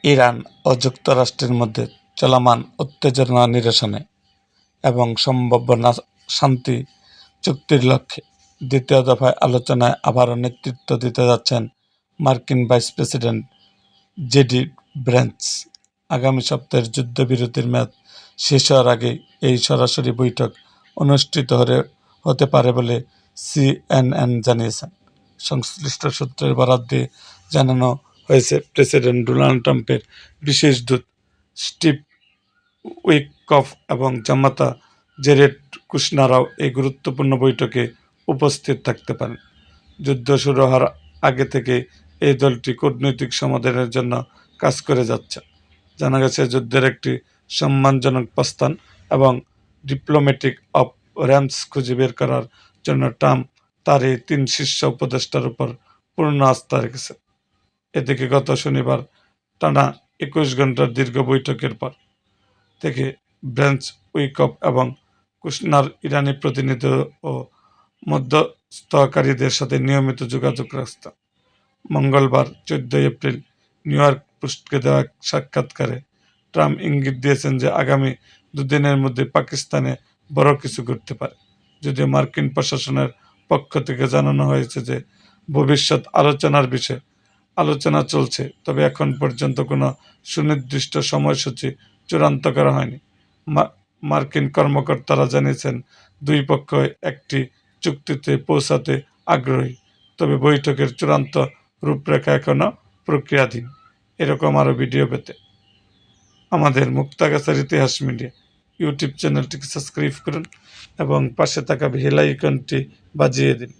Iran ও যুক্তরাষ্ট্রের মধ্যে চলমান উত্তেজনা নিরসনে এবং সম্ভাব্য শান্তি চুক্তির লক্ষ্যে দ্বিতীয় দফায় আলোচনায় আবারও নেতৃত্ব দিতে যাচ্ছেন মার্কিন ভাইস প্রেসিডেন্ট জেডি ভ্যান্স। আগামী সপ্তাহের যুদ্ধবিরতির মেয়াদ শেষ হওয়ার আগেই এই সরাসরি বৈঠক অনুষ্ঠিত হতে পারে বলে সিএনএন জানিয়েছে। সংশ্লিষ্ট সূত্রের বরাত দিয়ে জানানো হয়েছে, প্রেসিডেন্ট ডোনাল্ড ট্রাম্পের বিশেষ দূত স্টিভ উইটকফ এবং জামাতা জেরেড কুশনারও এই গুরুত্বপূর্ণ বৈঠকে উপস্থিত থাকতে পারেন। যুদ্ধ শুরু হওয়ার আগে থেকে এই দলটি কূটনৈতিক সমাধানের জন্য কাজ করে যাচ্ছে। জানা গেছে, যুদ্ধের একটি সম্মানজনক প্রস্থান এবং ডিপ্লোম্যাটিক অফ র্যাম্পস খুঁজে বের করার জন্য ট্রাম্প তার এই 3 শীর্ষ উপদেষ্টার উপর পূর্ণ আস্থা রেখেছে। এদিকে গত শনিবার টানা 21 ঘন্টার দীর্ঘ বৈঠকের পর থেকে ভ্যান্স, উইকফ এবং কুশনার ইরানি প্রতিনিধি ও মধ্যস্থকারীদের সাথে নিয়মিত যোগাযোগ রাখছেন। মঙ্গলবার 14 এপ্রিল নিউ ইয়র্ক পোস্টকে দেওয়া এক সাক্ষাৎকারে ট্রাম্প ইঙ্গিত দিয়েছেন যে আগামী দুদিনের মধ্যে পাকিস্তানে বড় কিছু ঘটতে পারে। যদিও মার্কিন প্রশাসনের পক্ষ থেকে জানানো হয়েছে যে ভবিষ্যৎ আলোচনার বিষয়ে আলোচনা চলছে, তবে এখন পর্যন্ত কোনো সুনির্দিষ্ট সময়সূচি চূড়ান্ত করা হয়নি। মার্কিন কর্মকর্তারা জানিয়েছেন, দুই পক্ষ একটি চুক্তিতে পৌঁছাতে আগ্রহী, তবে বৈঠকের চূড়ান্ত রূপরেখা এখনও প্রক্রিয়াধীন। এরকম আরও ভিডিও পেতে আমাদের মুক্তাগাছার ইতিহাস মিডিয়া ইউটিউব চ্যানেলটিকে সাবস্ক্রাইব করুন এবং পাশে থাকা বেল আইকনটি বাজিয়ে দিন।